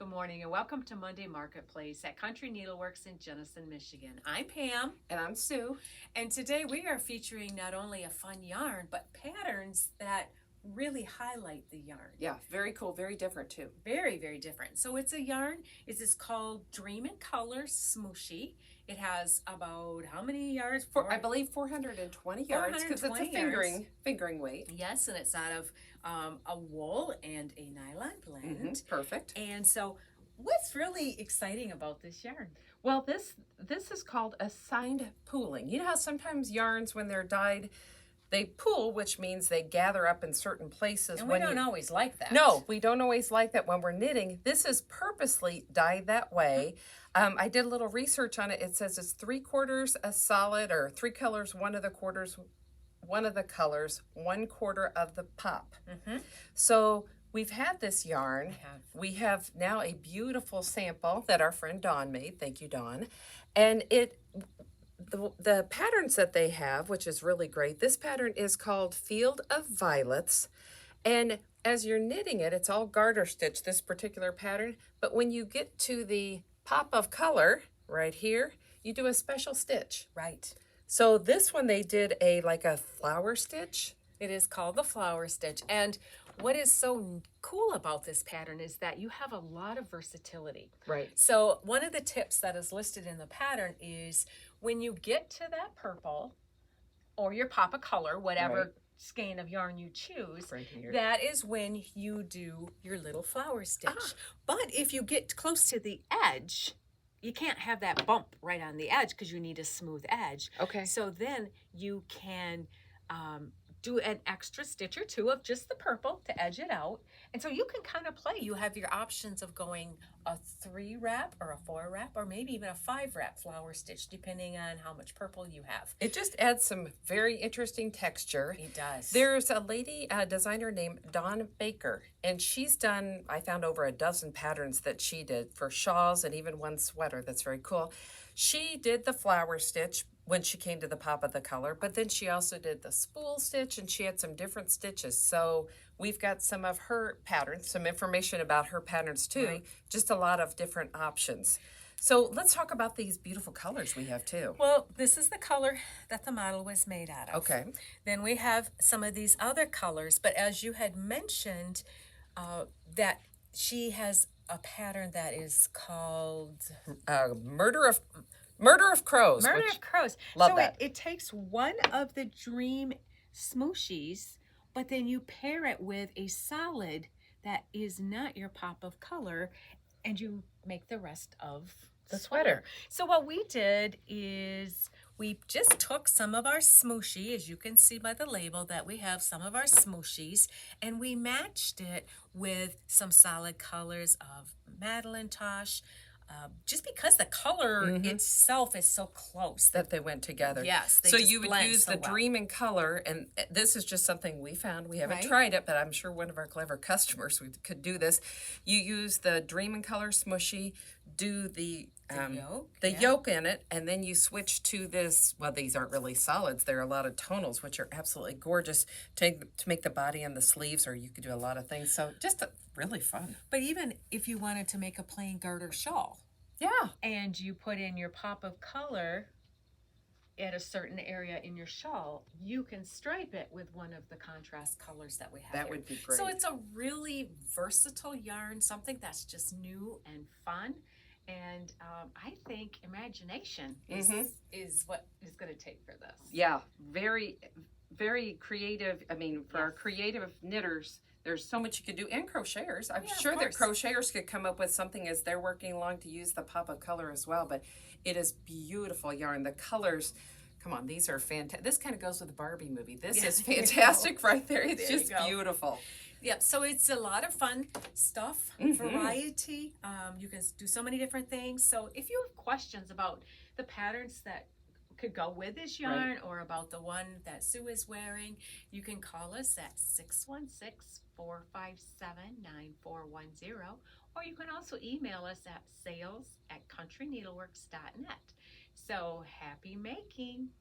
Good morning and welcome to Monday Marketplace at Country Needleworks in Jenison, Michigan. I'm Pam. And I'm Sue. And today we are featuring not only a fun yarn, but patterns that really highlight the yarn. Yeah, very cool, very different too. Very, very different. So it's a yarn, it is called Dream in Color SMOOSHY. It has about how many yards? I believe 420 yards because it's a fingering weight. Yes, and it's out of a wool and a nylon blend. Perfect. And so what's really exciting about this yarn? Well, this is called assigned pooling. You know how sometimes yarns, when they're dyed, they pool, which means they gather up in certain places. And we don't always like that. No, we don't always like that when we're knitting. This is purposely dyed that way. I did a little research on it. It says it's 3/4 a solid, or 3 colors, one of the colors, 1/4 of the pop. So we've had this yarn. We have now a beautiful sample that our friend Dawn made. Thank you, Dawn. And the patterns that they have, which is really great, this pattern is called Field of Violets. And as you're knitting it, it's all garter stitch, this particular pattern. But when you get to the pop of color right here, you do a special stitch. Right. So this one they did like a flower stitch. It is called the flower stitch. And what is so cool about this pattern is that you have a lot of versatility. Right. So one of the tips that is listed in the pattern is when you get to that purple or your pop of color, whatever skein of yarn you choose, that is when you do your little flower stitch. But if you get close to the edge, you can't have that bump right on the edge because you need a smooth edge. Okay. So then you can do an extra stitch or two of just the purple to edge it out. And so you can kind of play. You have your options of going a 3-wrap or a 4-wrap or maybe even a 5-wrap flower stitch, depending on how much purple you have. It just adds some very interesting texture. It does. There's a lady, a designer named Dawn Baker, and she's done, I found over a dozen patterns that she did for shawls and even one sweater that's very cool. She did the flower stitch when she came to the pop of the color, but then she also did the spool stitch, and she had some different stitches. So we've got some of her patterns, some information about her patterns too, just a lot of different options. So let's talk about these beautiful colors we have too. Well, this is the color that the model was made out of. Okay. Then we have some of these other colors, but as you had mentioned, that she has a pattern that is called Murder of Crows. Murder of Crows. Love that. It takes one of the Dream SMOOSHYs, but then you pair it with a solid that is not your pop of color, and you make the rest of the sweater. So what we did is we just took some of our SMOOSHY, as you can see by the label that we have some of our SMOOSHYs, and we matched it with some solid colors of Madeline Tosh, just because the color itself is so close that they went together. Yes. So you would use the Dream in Color, and this is just something we found. We haven't tried it, but I'm sure one of our clever customers could do this. You use the Dream in Color SMOOSHY, do the yolk in it, and then you switch to this. Well, these aren't really solids. There are a lot of tonals, which are absolutely gorgeous to make the body and the sleeves, or you could do a lot of things. So just really fun. But even if you wanted to make a plain garter shawl, and you put in your pop of color at a certain area in your shawl, you can stripe it with one of the contrast colors that we have. That would be great. So it's a really versatile yarn, something that's just new and fun. And I think imagination is what is going to take for this. Yeah, very, very creative. I mean, for our creative knitters, there's so much you could do, and crocheters. I'm sure that crocheters could come up with something as they're working along to use the pop of color as well. But it is beautiful yarn. The colors, come on, these are fantastic. This kind of goes with the Barbie movie. This is fantastic right there. It's just beautiful. Yep, so it's a lot of fun stuff, variety. You can do so many different things. So if you have questions about the patterns that could go with this yarn or about the one that Sue is wearing, you can call us at 616-457-9410, or you can also email us at sales@countryneedleworks.net. So happy making!